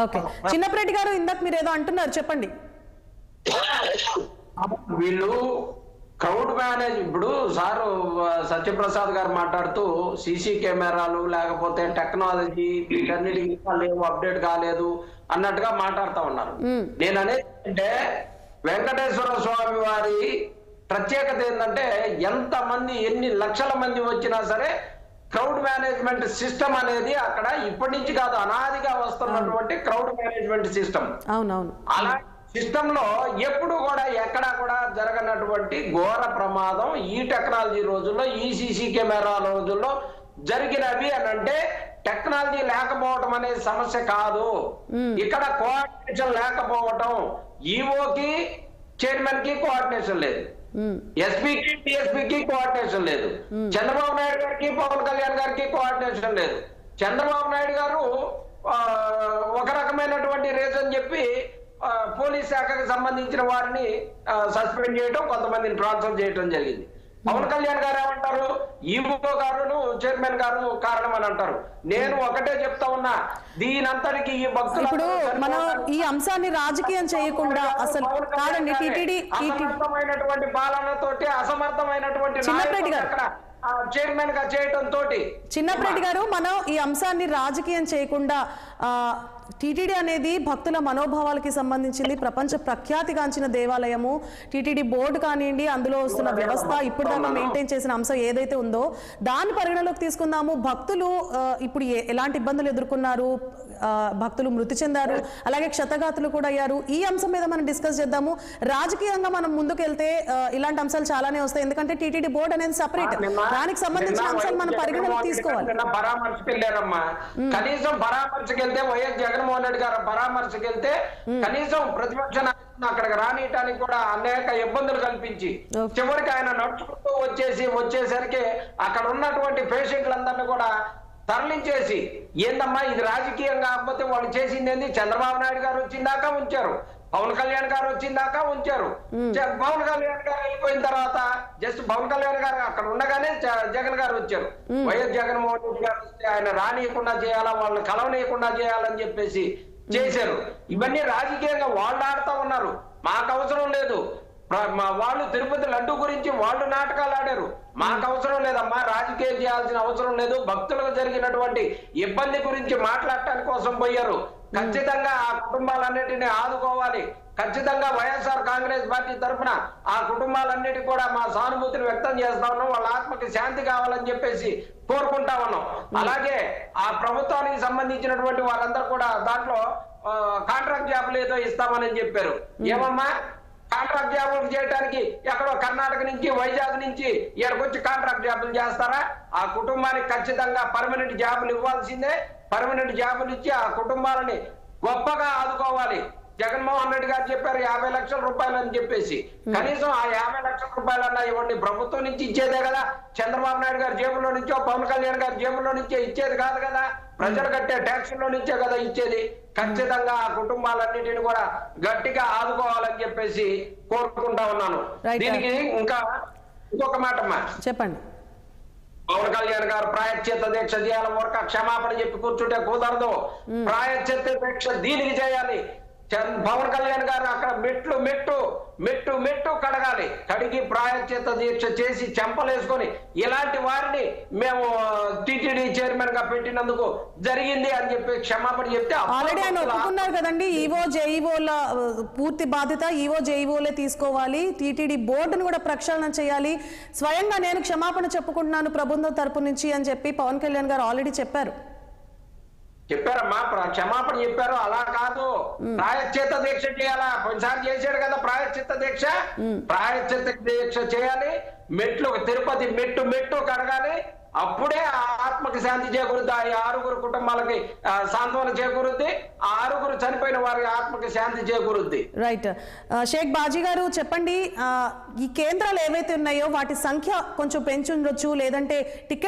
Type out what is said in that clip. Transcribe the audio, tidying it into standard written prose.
Okay, Chinnapreddy గారు ఇందాక మీరు ఏదో అంటున్నారు, చెప్పండి. వీళ్ళు క్రౌడ్ మేనేజ్, ఇప్పుడు సారు సత్యప్రసాద్ గారు మాట్లాడుతూ సీసీ కెమెరాలు లేకపోతే టెక్నాలజీ వీటన్నిటికీ లేవు, అప్డేట్ కాలేదు అన్నట్టుగా మాట్లాడుతూ ఉన్నారు. నేను అనేది అంటే వెంకటేశ్వర స్వామి వారి ప్రత్యేకత ఏంటంటే ఎంతమంది ఎన్ని లక్షల మంది వచ్చినా సరే క్రౌడ్ మేనేజ్మెంట్ సిస్టమ్ అనేది అక్కడ ఇప్పటి నుంచి కాదు, అనాదిగా వస్తున్నటువంటి క్రౌడ్ మేనేజ్మెంట్ సిస్టమ్. అవునవును. అలా సిస్టమ్ లో ఎప్పుడు కూడా ఎక్కడా కూడా జరగనటువంటి ఘోర ప్రమాదం ఈ టెక్నాలజీ రోజుల్లో, ఈ సీసీ కెమెరా రోజుల్లో జరిగినవి అని అంటే టెక్నాలజీ లేకపోవడం అనేది సమస్య కాదు. ఇక్కడ కోఆర్డినేషన్ లేకపోవటం, ఈఓకి చైర్మన్ కి కోఆర్డినేషన్ లేదు, ఎస్పీకి డిఎస్పీకి కోఆర్డినేషన్ లేదు, చంద్రబాబు నాయుడు గారికి పవన్ కళ్యాణ్ గారికి కోఆర్డినేషన్ లేదు. చంద్రబాబు నాయుడు గారు ఒక రకమైనటువంటి రీజన్ చెప్పి పోలీస్ శాఖకు సంబంధించిన వారిని సస్పెండ్ చేయడం, కొంతమందిని ట్రాన్స్ఫర్ చేయడం జరిగింది. పవన్ కళ్యాణ్ గారు ఏమంటారు, ఈవో గారును చైర్మన్ గారు కారణం అని అంటారు. నేను ఒకటే చెప్తా ఉన్నా, దీనంతటికి ఈ భక్తులు ఇప్పుడు మనం ఈ అంశాన్ని రాజకీయం చేయకుండా అసలు కాదండి, టీటీడీ అసమర్థమైనటువంటి పాలనతోటి అసమర్థమైనటువంటి అక్కడ చైర్మన్ గా చేయటం తోటి. చిన్నప్రెడ్డి గారు, మనం ఈ అంశాన్ని రాజకీయం చేయకుండా టీటీడీ అనేది భక్తుల మనోభావాలకి సంబంధించింది, ప్రపంచ ప్రఖ్యాతిగాంచిన దేవాలయము. టీటీడీ బోర్డు కానివ్వండి, అందులో వస్తున్న వ్యవస్థ, ఇప్పుడు దాకా మెయింటైన్ చేసిన అంశం ఏదైతే ఉందో దాన్ని పరిగణలోకి తీసుకుందాము. భక్తులు ఇప్పుడు ఎలాంటి ఇబ్బందులు ఎదుర్కొన్నారు, భక్తులు మృతి చెందారు, అలాగే క్షతగాతులు కూడా అయ్యారు. ఈ అంశం మీద మనం డిస్కస్ చేద్దాము. రాజకీయంగా మనం ముందుకు వెళ్తే ఇలాంటి అంశాలు చాలానే వస్తాయి, ఎందుకంటే టీటీడీ బోర్డు అనేది సపరేట్, దానికి సంబంధించిన అంశాలు మనం పరిగణలోకి తీసుకోవాలి. పరామర్శకు వెళ్ళారమ్మా, కనీసం పరామర్శకు వెళ్తే వైఎస్ జగన్మోహన్ రెడ్డి గారు పరామర్శకు వెళ్తే కనీసం ప్రతిపక్ష నాయకులను అక్కడికి రానియటానికి కూడా అనేక ఇబ్బందులు కల్పించి చివరికి ఆయన నడుచుకుంటూ వచ్చేసరికి అక్కడ ఉన్నటువంటి పేషెంట్లందరినీ కూడా తరలించేసి, ఏందమ్మా ఇది రాజకీయం కాకపోతే వాళ్ళు చేసింది ఏంది, చంద్రబాబు నాయుడు గారు వచ్చిందాకా ఉంచారు, పవన్ కళ్యాణ్ గారు వచ్చిందాకా ఉంచారు. పవన్ కళ్యాణ్ గారు వెళ్ళిపోయిన తర్వాత జస్ట్ పవన్ కళ్యాణ్ గారు అక్కడ ఉండగానే జగన్ గారు వచ్చారు. వైఎస్ జగన్మోహన్ రెడ్డి గారు వస్తే ఆయన రానియకుండా చేయాలా, వాళ్ళని కలవనీయకుండా చేయాలని చెప్పేసి చేశారు. ఇవన్నీ రాజకీయంగా వాళ్ళు ఆడుతూ ఉన్నారు, మాకు అవసరం లేదు. వాళ్ళు తిరుపతి లడ్డు గురించి వాళ్ళు నాటకాలు ఆడారు, మాకు అవసరం లేదమ్మా, రాజకీయం చేయాల్సిన అవసరం లేదు. భక్తులకు జరిగినటువంటి ఇబ్బంది గురించి మాట్లాడటానికి కోసం పోయారు. ఖచ్చితంగా ఆ కుటుంబాలన్నిటిని ఆదుకోవాలి. ఖచ్చితంగా వైఎస్ఆర్ కాంగ్రెస్ పార్టీ తరఫున ఆ కుటుంబాలన్నిటి కూడా మా సానుభూతిని వ్యక్తం చేస్తా ఉన్నాం, వాళ్ళ ఆత్మకి శాంతి కావాలని చెప్పేసి కోరుకుంటా ఉన్నాం. అలాగే ఆ ప్రభుత్వానికి సంబంధించినటువంటి వారందరూ కూడా దాంట్లో కాంట్రాక్ట్ జాబులు ఏదో ఇస్తామని చెప్పారు. ఏమమ్మా, కాంట్రాక్ట్ జాబులు చేయడానికి ఎక్కడో కర్ణాటక నుంచి వైజాగ్ నుంచి ఇక్కడికొచ్చి కాంట్రాక్ట్ జాబులు చేస్తారా? ఆ కుటుంబానికి ఖచ్చితంగా పర్మనెంట్ జాబులు ఇవ్వాల్సిందే. పర్మనెంట్ జాబులు ఇచ్చి ఆ కుటుంబాలని గొప్పగా ఆదుకోవాలి. జగన్మోహన్ రెడ్డి గారు చెప్పారు 50 లక్షల రూపాయలు అని చెప్పేసి, కనీసం ఆ 50 లక్షల రూపాయలన్నా ఇవ్వండి. ప్రభుత్వం నుంచి ఇచ్చేదే కదా, చంద్రబాబు నాయుడు గారి జేబులో నుంచో పవన్ కళ్యాణ్ గారి జేబులో నుంచే ఇచ్చేది కాదు కదా, ప్రజలు కట్టే ట్యాక్సుల్లో నుంచే కదా ఇచ్చేది. ఖచ్చితంగా ఆ కుటుంబాలన్నిటిని కూడా గట్టిగా ఆదుకోవాలని చెప్పేసి కోరుకుంటా ఉన్నాను. దీనికి ఇంకొక మాటమ్మా, చెప్పండి. పవన్ కళ్యాణ్ గారు ప్రాయశ్చిత్త దీక్ష చేయాలి, ఊరక క్షమాపణ చెప్పి కూర్చుంటే కుదరదు. ప్రాయశ్చిత్త దీక్ష దీనికి చేయాలి. పవన్ కళ్యాణ్ గారు అక్కడ మెట్టు కడగాలి, కడిగి ప్రాయశ్చిత్త దీక్ష చేసి చెంపలేసుకొని ఇలాంటి వారిని మేము టీటీడీ చైర్మన్ గా పెట్టినందుకు జరిగింది అని చెప్పి క్షమాపణ చెప్తే ఆల్రెడీ ఆయన ఒప్పుకున్నారు కదండి. ఈవో జేఈఓల పూర్తి బాధ్యత ఈవో జేఈఓలే తీసుకోవాలి, టీటీడీ బోర్డును కూడా ప్రక్షాళన చేయాలి, స్వయంగా నేను క్షమాపణ చెప్పుకుంటున్నాను ప్రభుత్వం తరపు నుంచి అని చెప్పి పవన్ కళ్యాణ్ గారు ఆల్రెడీ చెప్పారమ్మా, క్షమాపణ చెప్పారు. అలా కాదు, ప్రాయశ్చిత్త దీక్ష చేయాలా. కొన్నిసార్లు చేశాడు కదా ప్రాయశ్చిత్త దీక్ష చేయాలి. తిరుపతి మెట్టు కడగాలి. అప్పుడే ఆ ఆత్మకి శాంతి చేకూరుద్ది, ఆ 6 కుటుంబాలకి సాంత్వన చేకూరుద్ది, ఆ 6 చనిపోయిన వారికి ఆత్మకి శాంతి చేకూరుద్ది. రైట్. షేక్ బాజీ గారు చెప్పండి, ఈ కేంద్రాలు ఏవైతే ఉన్నాయో వాటి సంఖ్య కొంచెం పెంచుండొచ్చు, లేదంటే టికెట్